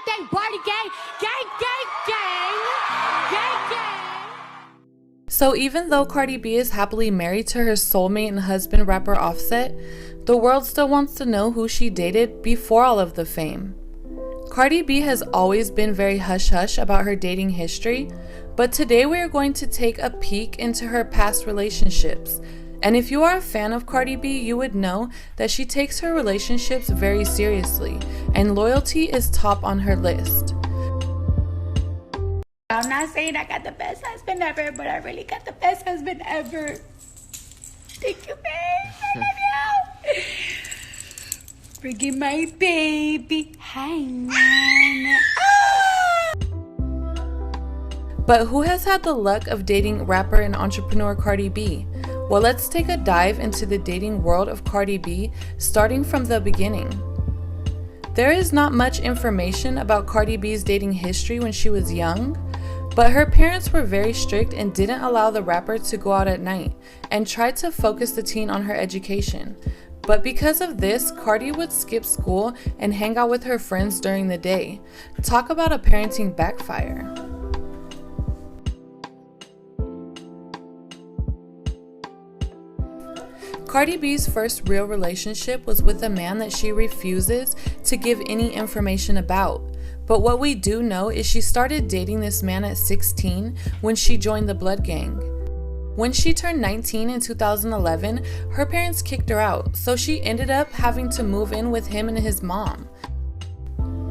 thing, party gang, gang, gang, gang, gang, gang. So even though Cardi B is happily married to her soulmate and husband rapper Offset, the world still wants to know who she dated before all of the fame. Cardi B has always been very hush-hush about her dating history, but today we are going to take a peek into her past relationships. And if you are a fan of Cardi B, you would know that she takes her relationships very seriously, and loyalty is top on her list. I'm not saying I got the best husband ever, but I really got the best husband ever. Thank you, babe. I love you. Bringing my baby. Hang on. But who has had the luck of dating rapper and entrepreneur Cardi B? Well, let's take a dive into the dating world of Cardi B, starting from the beginning. There is not much information about Cardi B's dating history when she was young, but her parents were very strict and didn't allow the rapper to go out at night and tried to focus the teen on her education. But because of this, Cardi would skip school and hang out with her friends during the day. Talk about a parenting backfire. Cardi B's first real relationship was with a man that she refuses to give any information about. But what we do know is she started dating this man at 16 when she joined the Blood Gang. When she turned 19 in 2011, her parents kicked her out, so she ended up having to move in with him and his mom.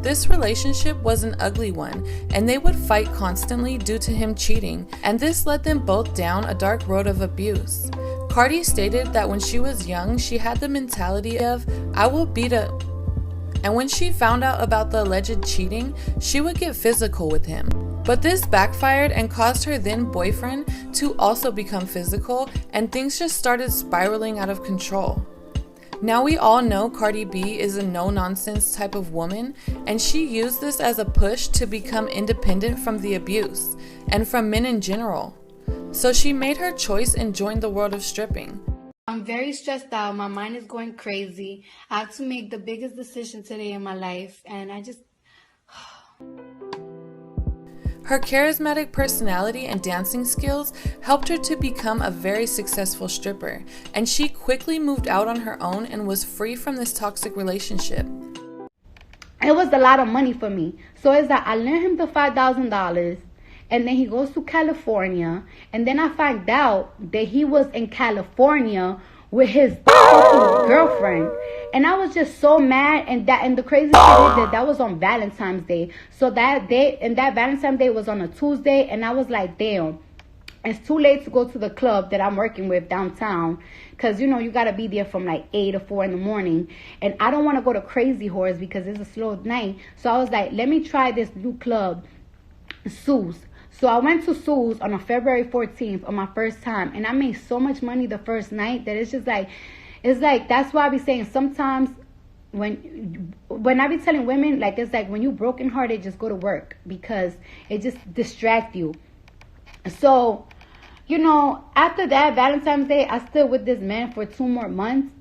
This relationship was an ugly one, and they would fight constantly due to him cheating, and this led them both down a dark road of abuse. Cardi stated that when she was young, she had the mentality of, I will beat a... And when she found out about the alleged cheating, she would get physical with him. But this backfired and caused her then boyfriend to also become physical, and things just started spiraling out of control. Now we all know Cardi B is a no-nonsense type of woman, and she used this as a push to become independent from the abuse, and from men in general. So she made her choice and joined the world of stripping. I'm very stressed out. My mind is going crazy. I have to make the biggest decision today in my life, and I just... Her charismatic personality and dancing skills helped her to become a very successful stripper, and she quickly moved out on her own and was free from this toxic relationship. It was a lot of money for me. So it's like I lent him the $5,000, and then he goes to California, and then I find out that he was in California with his fucking girlfriend. And I was just so mad, and the crazy thing is that was on Valentine's Day. So that day, and that Valentine's Day was on a Tuesday, and I was like, damn, it's too late to go to the club that I'm working with downtown, because, you know, you got to be there from like 8 or 4 in the morning, and I don't want to go to Crazy Horse because it's a slow night. So I was like, let me try this new club, Sue's. So I went to Sue's on a February 14th on my first time, and I made so much money the first night that it's just like, that's why I be saying sometimes when I be telling women, like, it's like when you brokenhearted, just go to work because it just distract you. So, you know, after that Valentine's Day, I stood with this man for 2 more months.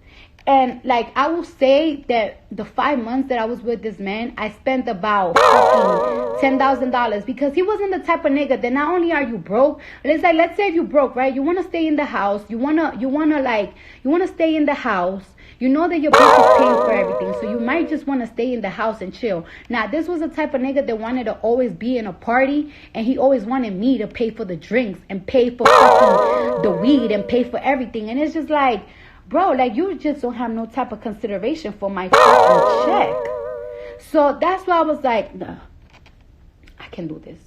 And, like, I will say that the 5 months that I was with this man, I spent about $10,000 because he wasn't the type of nigga that not only are you broke, but it's like, let's say if you broke, right? You want to stay in the house. You want to stay in the house. You know that your bitch is paying for everything, so you might just want to stay in the house and chill. Now, this was the type of nigga that wanted to always be in a party, and he always wanted me to pay for the drinks and pay for fucking the weed and pay for everything. And it's just like, bro, like, you just don't have no type of consideration for my fucking check. So that's why I was like, nah, I can't do this.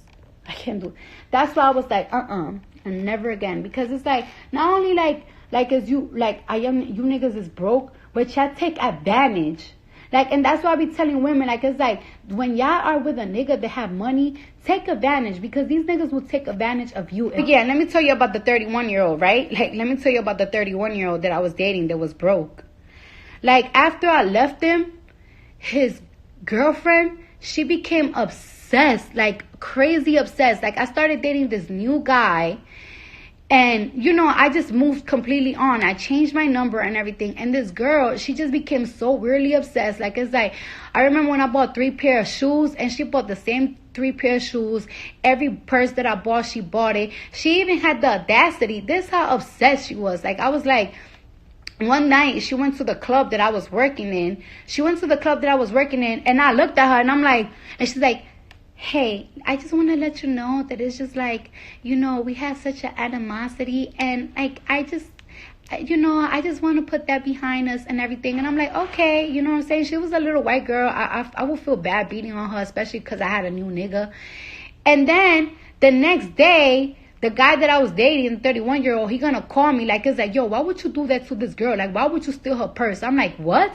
I can't do it. That's why I was like, and never again. Because it's like, not only like as you, like, you niggas is broke, but y'all take advantage. Like, and that's why I be telling women, like, it's like, when y'all are with a nigga that have money, take advantage, because these niggas will take advantage of you. Again, let me tell you about the 31-year-old, right? Like, let me tell you about the 31-year-old that I was dating that was broke. Like, after I left him, his girlfriend, she became obsessed, like, crazy obsessed. Like, I started dating this new guy, And, I just moved completely on. I changed my number and everything. And this girl, she just became so weirdly obsessed. Like, it's like, I remember when I bought 3 pair of shoes, and she bought the same 3 pair of shoes. Every purse that I bought, she bought it. She even had the audacity. This is how obsessed she was. Like, I was like, one night, she went to the club that I was working in. And I looked at her, and I'm like, and she's like, hey, I just want to let you know that it's just like, we had such an animosity, and like, I just want to put that behind us and everything. And I'm like, okay, you know what I'm saying? She was a little white girl. I would feel bad beating on her, especially because I had a new nigga. And then the next day, the guy that I was dating, the 31-year-old, he gonna call me like, it's like, yo, why would you do that to this girl? Like, why would you steal her purse? I'm like, what?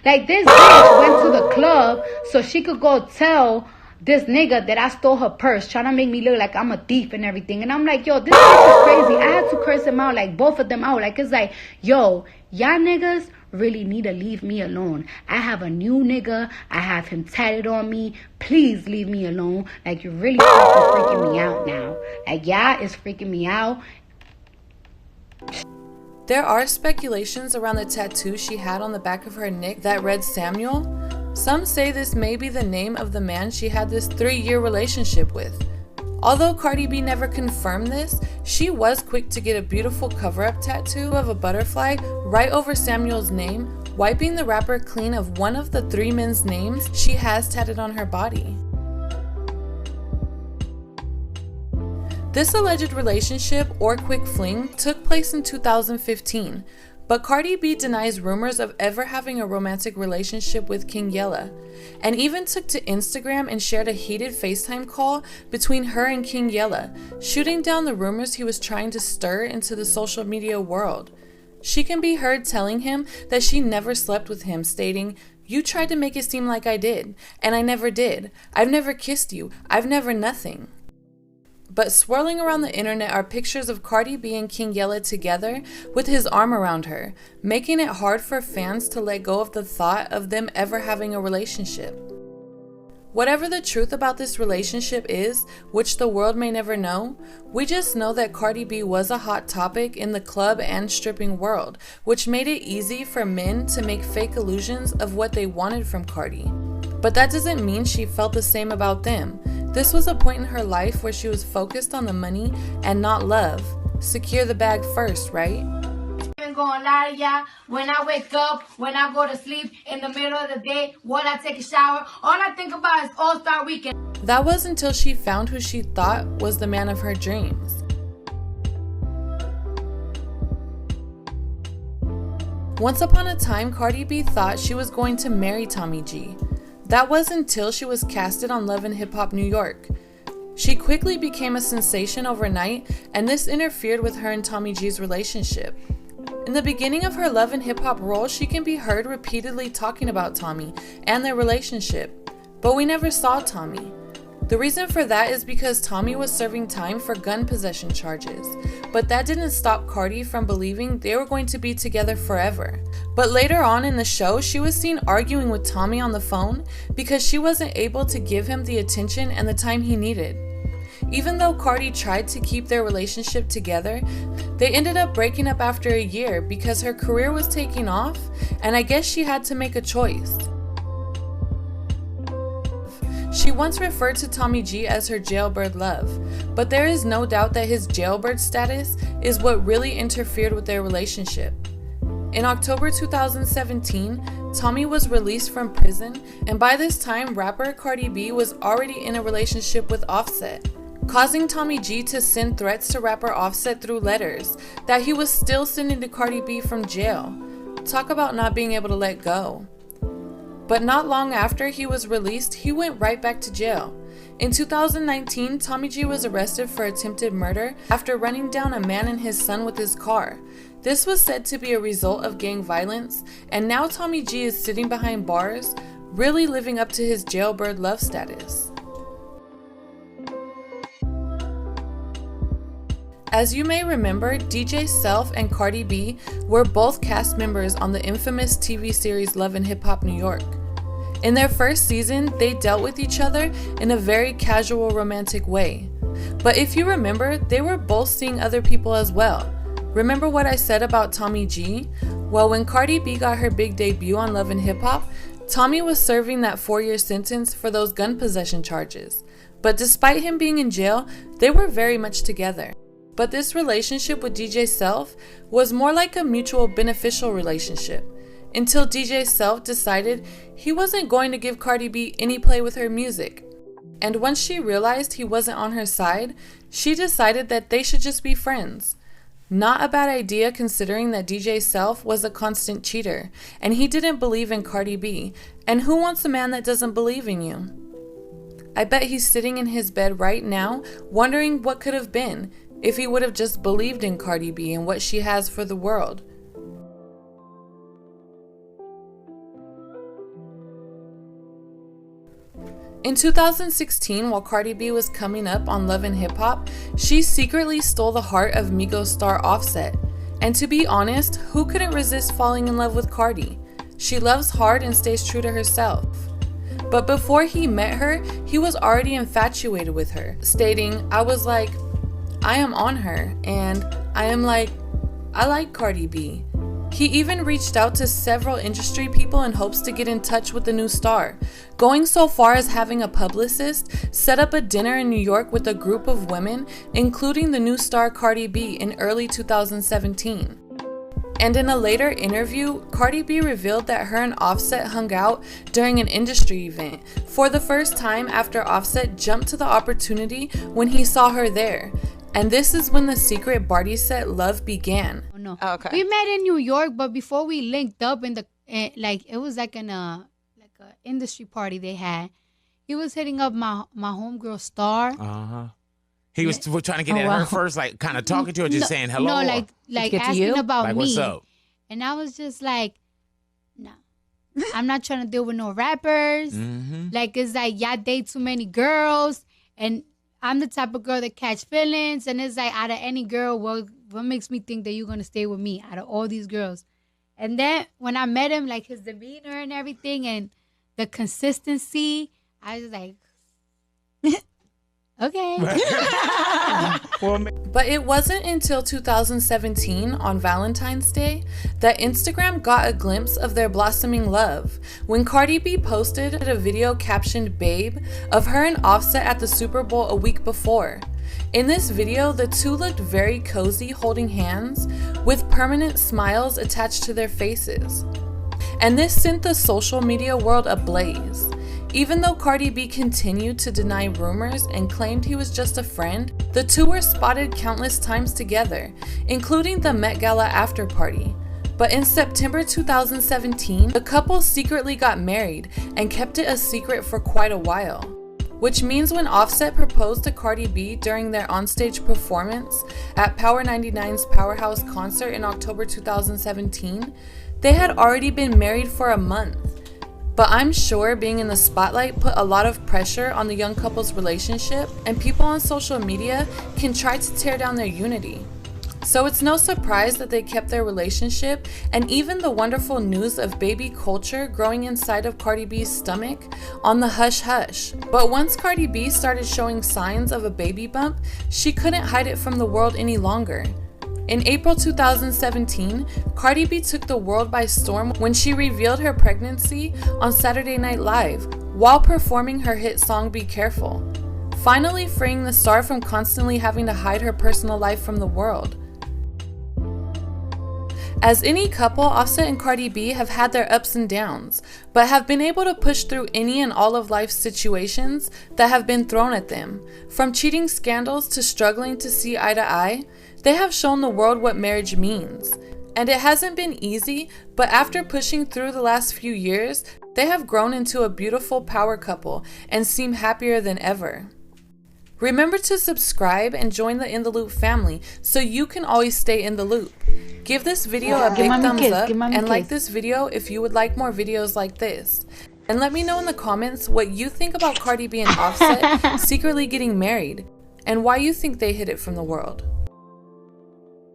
Like, this bitch went to the club so she could go tell this nigga that I stole her purse, trying to make me look like I'm a thief and everything. And I'm like, yo, this bitch is crazy. I had to curse him out, like both of them out. Like, it's like, yo, y'all niggas really need to leave me alone. I have a new nigga. I have him tatted on me. Please leave me alone. Like, you're really fucking freaking me out now. Like, y'all is freaking me out. There are speculations around the tattoo she had on the back of her neck that read Samuel. Some say this may be the name of the man she had this 3-year relationship with. Although Cardi B never confirmed this, she was quick to get a beautiful cover-up tattoo of a butterfly right over Samuel's name, wiping the rapper clean of one of the 3 men's names she has tatted on her body. This alleged relationship or quick fling took place in 2015, but Cardi B denies rumors of ever having a romantic relationship with King Yella, and even took to Instagram and shared a heated FaceTime call between her and King Yella, shooting down the rumors he was trying to stir into the social media world. She can be heard telling him that she never slept with him, stating, "You tried to make it seem like I did, and I never did. I've never kissed you. I've never nothing." But swirling around the internet are pictures of Cardi B and King Yella together with his arm around her, making it hard for fans to let go of the thought of them ever having a relationship. Whatever the truth about this relationship is, which the world may never know, we just know that Cardi B was a hot topic in the club and stripping world, which made it easy for men to make fake illusions of what they wanted from Cardi. But that doesn't mean she felt the same about them. This was a point in her life where she was focused on the money and not love. Secure the bag first, right? I'm gonna lie to y'all. When I wake up, when I go to sleep, in the middle of the day, when I take a shower, all I think about is All-Star Weekend. That was until she found who she thought was the man of her dreams. Once upon a time, Cardi B thought she was going to marry Tommy G. That was until she was casted on Love and Hip Hop New York. She quickly became a sensation overnight, and this interfered with her and Tommy G's relationship. In the beginning of her Love and Hip Hop role, she can be heard repeatedly talking about Tommy and their relationship, but we never saw Tommy. The reason for that is because Tommy was serving time for gun possession charges, but that didn't stop Cardi from believing they were going to be together forever. But later on in the show, she was seen arguing with Tommy on the phone because she wasn't able to give him the attention and the time he needed. Even though Cardi tried to keep their relationship together, they ended up breaking up after a year because her career was taking off, and I guess she had to make a choice. She once referred to Tommy G as her jailbird love, but there is no doubt that his jailbird status is what really interfered with their relationship. In October 2017, Tommy was released from prison, and by this time, rapper Cardi B was already in a relationship with Offset, causing Tommy G to send threats to rapper Offset through letters that he was still sending to Cardi B from jail. Talk about not being able to let go. But not long after he was released, he went right back to jail. In 2019, Tommy G was arrested for attempted murder after running down a man and his son with his car. This was said to be a result of gang violence, and now Tommy G is sitting behind bars, really living up to his jailbird love status. As you may remember, DJ Self and Cardi B were both cast members on the infamous TV series Love and Hip Hop New York. In their first season, they dealt with each other in a very casual romantic way. But if you remember, they were both seeing other people as well. Remember what I said about Tommy G? Well, when Cardi B got her big debut on Love and Hip Hop, Tommy was serving that 4-year sentence for those gun possession charges. But despite him being in jail, they were very much together. But this relationship with DJ Self was more like a mutual beneficial relationship, until DJ Self decided he wasn't going to give Cardi B any play with her music. And once she realized he wasn't on her side, she decided that they should just be friends. Not a bad idea considering that DJ Self was a constant cheater, and he didn't believe in Cardi B, and who wants a man that doesn't believe in you? I bet he's sitting in his bed right now wondering what could have been if he would have just believed in Cardi B and what she has for the world. In 2016, while Cardi B was coming up on Love and Hip Hop, she secretly stole the heart of Migos star Offset. And to be honest, who couldn't resist falling in love with Cardi? She loves hard and stays true to herself. But before he met her, he was already infatuated with her, stating, I was like, I am on her, and I am like, I like Cardi B. He even reached out to several industry people in hopes to get in touch with the new star, going so far as having a publicist set up a dinner in New York with a group of women, including the new star Cardi B in early 2017. And in a later interview, Cardi B revealed that her and Offset hung out during an industry event for the first time after Offset jumped to the opportunity when he saw her there. And this is when the secret Barty set love began. Oh, no. Oh, okay. We met in New York, but before we linked up in the it was like an industry party they had. He was hitting up my homegirl Star. He was trying to get at her first, like kind of talking to her, just saying hello. No, like asking about like, me. what's up? And I was just like, no, I'm not trying to deal with no rappers. Like, it's like, y'all date too many girls. And I'm the type of girl that catch feelings. And it's like, out of any girl, what makes me think that you're going to stay with me out of all these girls? And then when I met him, like his demeanor and everything and the consistency, I was like, okay. But it wasn't until 2017 on Valentine's Day that Instagram got a glimpse of their blossoming love when Cardi B posted a video captioned Babe of her and Offset at the Super Bowl a week before. In this video, the two looked very cozy holding hands with permanent smiles attached to their faces. And this sent the social media world ablaze. Even though Cardi B continued to deny rumors and claimed he was just a friend, the two were spotted countless times together, including the Met Gala after party. But in September 2017, the couple secretly got married and kept it a secret for quite a while. Which means when Offset proposed to Cardi B during their onstage performance at Power 99's Powerhouse concert in October 2017, they had already been married for a month. But I'm sure being in the spotlight put a lot of pressure on the young couple's relationship, and people on social media can try to tear down their unity. So it's no surprise that they kept their relationship and even the wonderful news of baby culture growing inside of Cardi B's stomach on the hush hush. But once Cardi B started showing signs of a baby bump, she couldn't hide it from the world any longer. In April 2017, Cardi B took the world by storm when she revealed her pregnancy on Saturday Night Live while performing her hit song Be Careful, finally freeing the star from constantly having to hide her personal life from the world. As any couple, Offset and Cardi B have had their ups and downs, but have been able to push through any and all of life's situations that have been thrown at them. From cheating scandals to struggling to see eye to eye, they have shown the world what marriage means. And it hasn't been easy, but after pushing through the last few years, they have grown into a beautiful power couple and seem happier than ever. Remember to subscribe and join the In the Loop family so you can always stay in the loop. Give this video a big thumbs up and like this video if you would like more videos like this. And let me know in the comments what you think about Cardi B and Offset secretly getting married and why you think they hid it from the world.